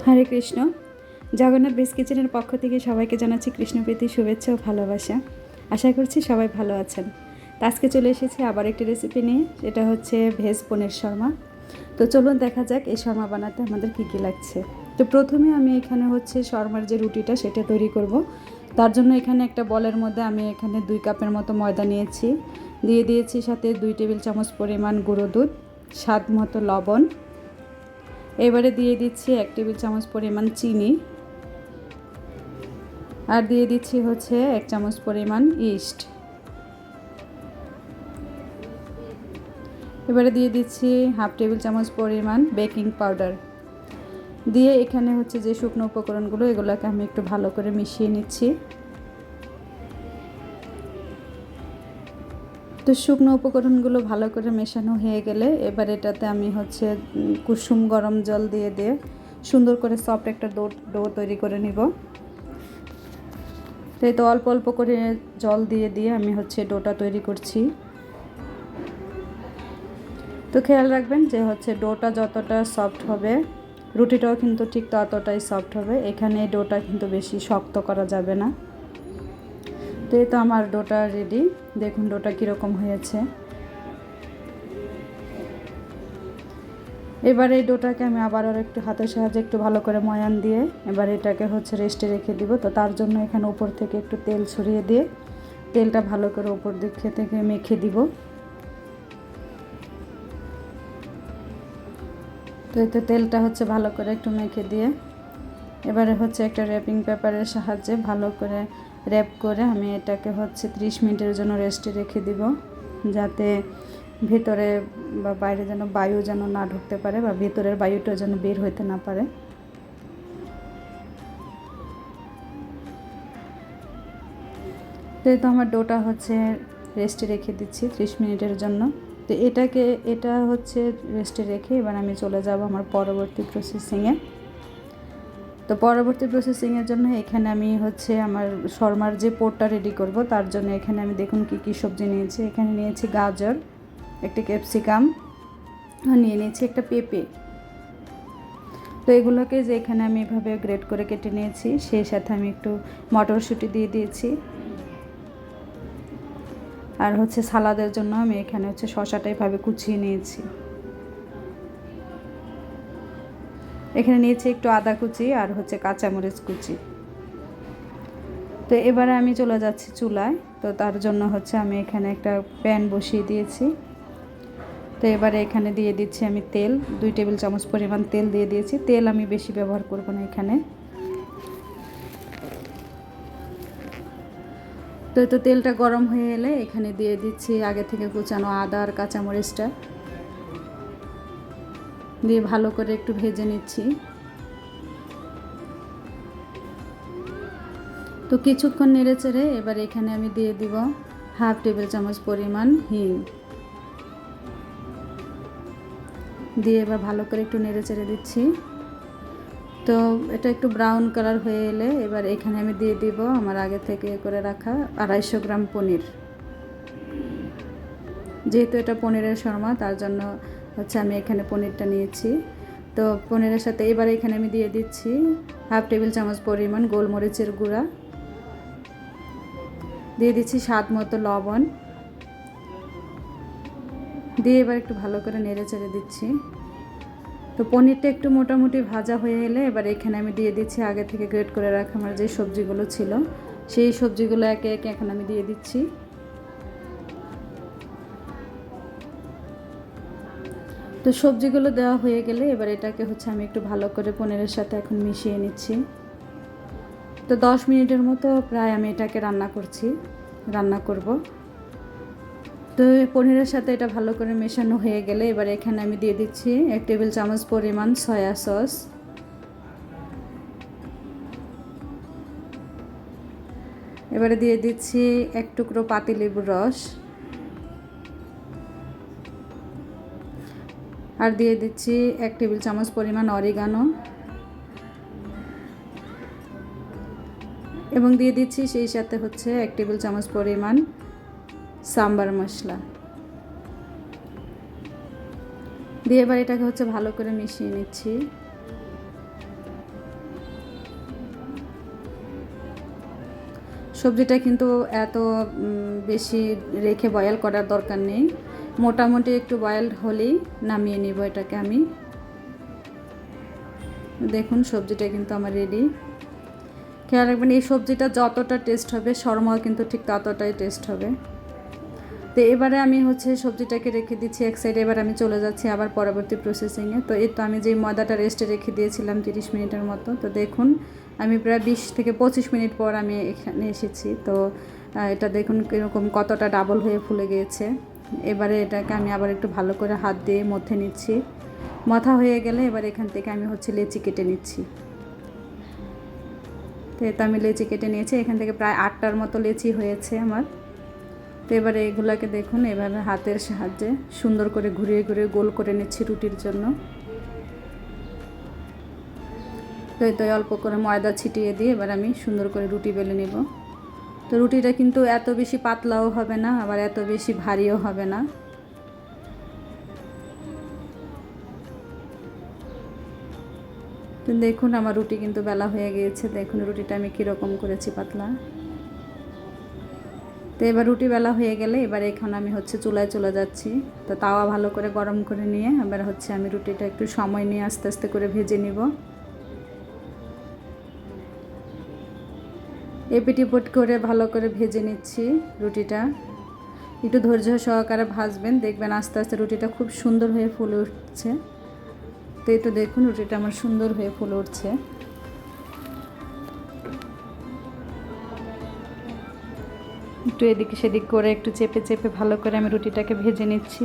হরে Krishna. Jagannath base কিচেনের পক্ষ থেকে সবাইকে জানাচ্ছি কৃষ্ণপ্রীতি শুভেচ্ছা ও ভালোবাসা। আশা করছি সবাই ভালো আছেন। তো আজকে চলে এসেছি আবার একটি রেসিপি নিয়ে, এটা হচ্ছে ভেজ পনির শর্মা। তো চলুন দেখা যাক এই শর্মা বানাতে আমাদের কী কী লাগছে। তো প্রথমে আমি এখানে হচ্ছে শর্মার যে রুটিটা সেটা তৈরি করব। তার জন্য এখানে একটা বলের মধ্যে আমি এখানে 2 কাপের মতো ময়দা নিয়েছি, দিয়ে দিয়েছি সাথে 2 টেবিল চামচ পরিমাণ গুঁড়ো দুধ, স্বাদ মতো লবণ, এবারে দিয়ে দিচ্ছি 1 টেবিল চামচ পরিমাণ চিনি, আর দিয়ে দিচ্ছি হচ্ছে 1 চামচ পরিমাণ ইস্ট। এবারে দিয়ে দিচ্ছি হাফ টেবিল চামচ পরিমাণ বেকিং পাউডার। দিয়ে এখানে হচ্ছে যে শুকনো উপকরণগুলো এগুলোকে আমি একটু ভালো করে মিশিয়ে নিচ্ছি। তো শুকনো উপকরণগুলো ভালো করে মেশানো হয়ে গেলে এবার এটাতে আমি হচ্ছে কুসুম গরম জল দিয়ে সুন্দর করে সফট একটা ডো তৈরি করে নিব। তো অল্প অল্প করে জল দিয়ে আমি হচ্ছে ডোটা তৈরি করছি। তো খেয়াল রাখবেন যে হচ্ছে ডোটা যতটা সফট হবে রুটিটাও কিন্তু ঠিক ততটাই সফট হবে। এখানে ডোটা কিন্তু বেশি শক্ত করা যাবে না। তো এই তো আমার ডোটা রেডি, দেখুন ডোটা কীরকম হয়েছে। এবার এই ডোটাকে আমি আবার একটু হাতের সাহায্যে একটু ভালো করে ময়ান দিয়ে এবার এটাকে হচ্ছে রেস্টে রেখে দিব। তো তার জন্য এখানে উপর থেকে একটু তেল ছড়িয়ে দিয়ে তেলটা ভালো করে উপর দিকে থেকে মেখে দিব। তো এই তো তেলটা হচ্ছে ভালো করে একটু মেখে দিয়ে এবারে হচ্ছে একটা র্যাপিং পেপারের সাহায্যে ভালো করে র্যাপ করে আমি এটাকে হচ্ছে 30 মিনিটের জন্য রেস্টে রেখে দিব, যাতে ভিতরে বা বাইরে যেন বায়ু যেন না ঢুকতে পারে বা ভিতরের বায়ুটা যেন বের হইতে না পারে। তো আমার ডোটা হচ্ছে রেস্টে রেখে দিচ্ছি 30 মিনিটের জন্য। তো এটা হচ্ছে রেস্টে রেখে এবার আমি চলে যাব আমার পরবর্তী প্রসেসিংয়ে। তো পরবর্তী প্রসেসিংয়ের জন্য এখানে আমি হচ্ছে আমার শর্মার যে পোরটা রেডি করব তার জন্য এখানে আমি দেখুন কী সবজি নিয়েছি। এখানে নিয়েছি গাজর, একটা ক্যাপসিকাম, আর নিয়ে নিয়েছি একটা পেঁপে। তো এগুলোকে যে এখানে আমি এভাবে গ্রেট করে কেটে নিয়েছি, সেই সাথে আমি একটু মটরশুঁটি দিয়ে দিয়েছি। আর হচ্ছে সালাদের জন্য আমি এখানে হচ্ছে শসাটা এভাবে কুচিয়ে নিয়েছি। এখানে নিয়েছি একটু আদা কুচি আর হচ্ছে কাঁচামরিচ কুচি। তো এবারে আমি চলে যাচ্ছি চুলায়। তো তার জন্য হচ্ছে আমি এখানে একটা প্যান বসিয়ে দিয়েছি। তো এবারে এখানে দিয়ে দিচ্ছি আমি তেল, 2 টেবিল চামচ পরিমাণ তেল দিয়ে দিয়েছি। তেল আমি বেশি ব্যবহার করব না এখানে। তো তেলটা গরম হয়ে এলে এখানে দিয়ে দিচ্ছি আগে থেকে কুচানো আদা আর কাঁচামরিচটা দিয়ে ভালো করে একটু ভেজে নিচ্ছি। তো কিছুক্ষণ নেড়ে চেড়ে এবার এখানে আমি দিয়ে দিব হাফ টেবিল চামচ পরিমাণ হিং দিয়ে এবার ভালো করে একটু নেড়ে চেড়ে দিচ্ছি। তো এটা একটু ব্রাউন কালার হয়ে এলে এবার এখানে আমি দিয়ে দিব আমার আগে থেকে করে রাখা 250 গ্রাম পনির। যেহেতু এটা পনিরের শর্মা তার জন্য হচ্ছে আমি এখানে পনিরটা নিয়েছি। তো পনিরের সাথে এবার এখানে আমি দিয়ে দিচ্ছি হাফ টেবিল চামচ পরিমাণ গোলমরিচের গুঁড়া, দিয়ে দিচ্ছি স্বাদ মতো লবণ, দিয়ে এবার একটু ভালো করে নেড়ে চেড়ে দিচ্ছি। তো পনিরটা একটু মোটামুটি ভাজা হয়ে এলে এবার এখানে আমি দিয়ে দিচ্ছি আগে থেকে গ্রেট করে রাখা আমার যে সবজিগুলো ছিল সেই সবজিগুলো একে একে এখন আমি দিয়ে দিচ্ছি। তো সবজিগুলো দেওয়া হয়ে গেলে এবার এটাকে হচ্ছে আমি একটু ভালো করে পনিরের সাথে এখন মিশিয়ে নিচ্ছি। তো 10 মিনিটের মতো প্রায় আমি এটাকে রান্না করব। তো পনিরের সাথে এটা ভালো করে মেশানো হয়ে গেলে এবার এখানে আমি দিয়ে দিচ্ছি 1 টেবিল চামচ পরিমাণ সয়া সস, এবারে দিয়ে দিচ্ছি 1 টুকরো পাতিলেবুর রস, আর দিয়ে দিচ্ছি 1 টেবিল চামচ পরিমাণ অরিগানো, এবং দিয়ে দিচ্ছি সেই সাথে হচ্ছে 1 টেবিল চামচ পরিমাণ সাম্বার মশলা দিয়ে এবার এটাকে হচ্ছে ভালো করে মিশিয়ে নিচ্ছি। সবজিটা কিন্তু এত বেশি রেখে বয়েল করার দরকার নেই, মোটামুটি একটু বয়েলড হলেই নামিয়ে নিব এটাকে আমি। দেখুন সবজিটা কিন্তু আমার রেডি। খেয়াল রাখবেন এই সবজিটা যতটা টেস্ট হবে শর্মাও কিন্তু ঠিক ততটাই টেস্ট হবে। তো এবারে আমি হচ্ছে সবজিটাকে রেখে দিচ্ছি এক সাইডে। এবার আমি চলে যাচ্ছি আবার পরবর্তী প্রসেসিংয়ে। তো এই তো আমি যেই ময়দাটা রেস্টে রেখে দিয়েছিলাম 30 মিনিটের মতো, তো দেখুন আমি প্রায় 20 থেকে 25 মিনিট পর আমি এখানে এসেছি। তো এটা দেখুন কীরকম কতটা ডাবল হয়ে ফুলে গিয়েছে। এবারে এটাকে আমি আবার একটু ভালো করে হাত দিয়ে মথে নিচ্ছি। মথা হয়ে গেলে এবার এখান থেকে আমি হচ্ছে লেচি কেটে নিচ্ছি। তো এটা আমি লেচি কেটে নিয়েছি, এখান থেকে প্রায় 8টার মতো লেচি হয়েছে আমার। তো এবারে এগুলাকে দেখুন এভাবে হাতের সাহায্যে সুন্দর করে ঘুরিয়ে ঘুরিয়ে গোল করে নিচ্ছি রুটির জন্য। তো এই তো অল্প করে ময়দা ছিটিয়ে দিয়ে এবার আমি সুন্দর করে রুটি বেলে নেব। তো রুটিটা কিন্তু এত বেশি পাতলাও হবে না, আবার এত বেশি ভারীও হবে না। তো দেখুন আমার রুটি কিন্তু বেলা হয়ে গিয়েছে। দেখুন রুটিটা আমি কীরকম করেছি পাতলা। তো এবার রুটি বেলা হয়ে গেলে এবার এখানে আমি হচ্ছে চুলায় চলে যাচ্ছি। তো তাওয়া ভালো করে গরম করে নিয়ে এবার হচ্ছে আমি রুটিটা একটু সময় নিয়ে আস্তে আস্তে করে ভেজে নিব। এপিটিপট করে ভালো করে ভেজে নিচ্ছি রুটিটা। একটু ধৈর্য সহকারে ভাজবেন, দেখবেন আস্তে আস্তে রুটিটা খুব সুন্দর হয়ে ফুলে উঠছে। তো এই তো দেখুন রুটিটা আমার সুন্দর হয়ে ফুলে উঠছে। একটু এদিক সেদিক করে একটু চেপে চেপে ভালো করে আমি রুটিটাকে ভেজে নিচ্ছি।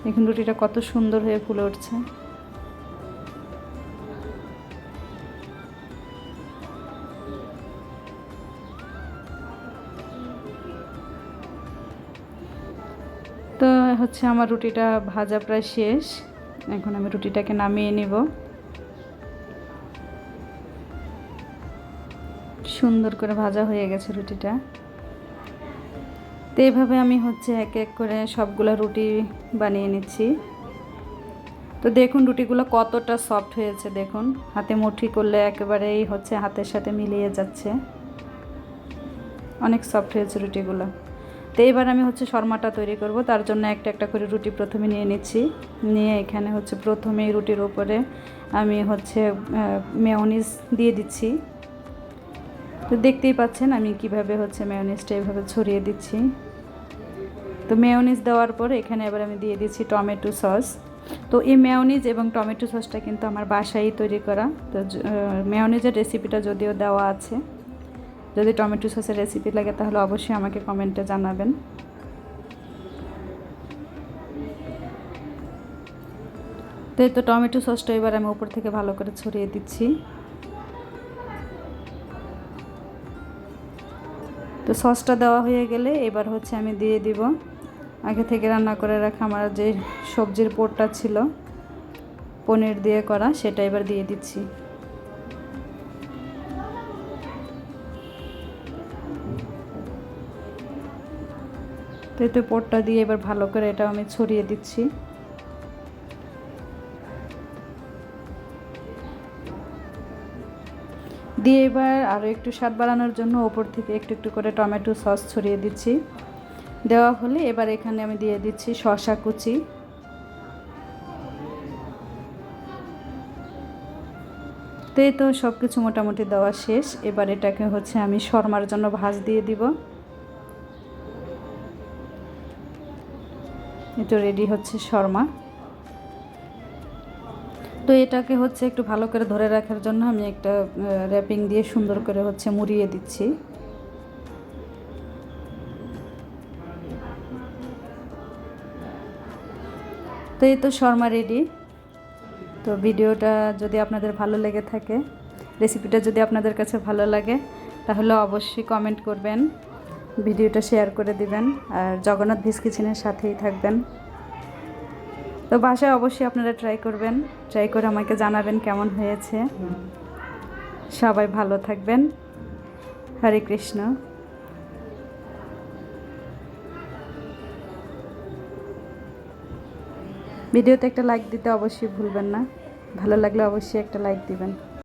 দেখুন রুটিটা কত সুন্দর হয়ে ফুলে উঠছে। তো হচ্ছে আমার রুটিটা ভাজা প্রায় শেষ। এখন আমি রুটিটাকে নামিয়ে নিব। সুন্দর করে ভাজা হয়ে গেছে রুটিটা। তো এইভাবে আমি হচ্ছে এক এক করে সবগুলো রুটি বানিয়ে নিচ্ছি। তো দেখুন রুটিগুলো কতটা সফট হয়েছে, দেখুন হাতে মুঠি করলে একেবারেই হচ্ছে হাতের সাথে মিলিয়ে যাচ্ছে। অনেক সফট হয়েছে রুটিগুলো। তো এবার আমি হচ্ছে শর্মাটা তৈরি করব। তার জন্য একটা একটা করে রুটি প্রথমে নিয়ে নিচ্ছি। নিয়ে এখানে হচ্ছে প্রথমেই রুটির উপরে আমি হচ্ছে মেয়োনিজ দিয়ে দিচ্ছি। তো দেখতেই পাচ্ছেন আমি কিভাবে হচ্ছে মেয়োনিজটা এভাবে ছড়িয়ে দিচ্ছি। তো মেয়োনিজ দেওয়ার পরে এখানে এবার আমি দিয়ে দিচ্ছি টমেটো সস। তো এই মেয়োনিজ এবং টমেটো সসটা কিন্তু আমার বাসায় তৈরি করা। তো মেয়োনিজের রেসিপিটা যদিও দেওয়া আছে, যদি টমেটো সসের রেসিপি লাগে তাহলে অবশ্যই আমাকে কমেন্টে জানাবেন। তো এই তো টমেটো সসটা এবার আমি উপর থেকে ভালো করে ছড়িয়ে দিচ্ছি। তো সসটা দেওয়া হয়ে গেলে এবার হচ্ছে আমি দিয়ে দিব আগে থেকে রান্না করে রাখা আমার যে সবজির পোরটা ছিল পনির দিয়ে করা, সেটা এবার দিয়ে দিচ্ছি। তো এতে পোরটা দিয়ে এবার ভালো করে এটা আমি ছড়িয়ে দিচ্ছি। দিয়ে এবার আরও একটু স্বাদ বাড়ানোর জন্য ওপর থেকে একটু একটু করে টমেটো সস ছড়িয়ে দিচ্ছি। দেওয়া হলে এবার এখানে আমি দিয়ে দিচ্ছি শসা কুচি। তো এই তো সব কিছু মোটামুটি দেওয়া শেষ। এবার এটাকে হচ্ছে আমি শর্মার জন্য ভাঁজ দিয়ে দিব। এটা রেডি হচ্ছে শর্মা। তো এটাকে হচ্ছে একটু ভালো করে ধরে রাখার জন্য আমি একটা র্যাপিং দিয়ে সুন্দর করে হচ্ছে মুড়িয়ে দিচ্ছি। তো এই তো শর্মা রেডি। তো ভিডিওটা যদি আপনাদের ভালো লেগে থাকে, রেসিপিটা যদি আপনাদের কাছে ভালো লাগে তাহলে অবশ্যই কমেন্ট করবেন, ভিডিওটা শেয়ার করে দিবেন, আর জগন্নাথ ভিজ কিচেনের সাথেই থাকবেন। তো বাসায় অবশ্যই আপনারা ট্রাই করবেন, ট্রাই করে আমাকে জানাবেন কেমন হয়েছে। সবাই ভালো থাকবেন। হরে কৃষ্ণ। ভিডিওতে একটা লাইক দিতে অবশ্যই ভুলবেন না, ভালো লাগলে অবশ্যই একটা লাইক দিবেন।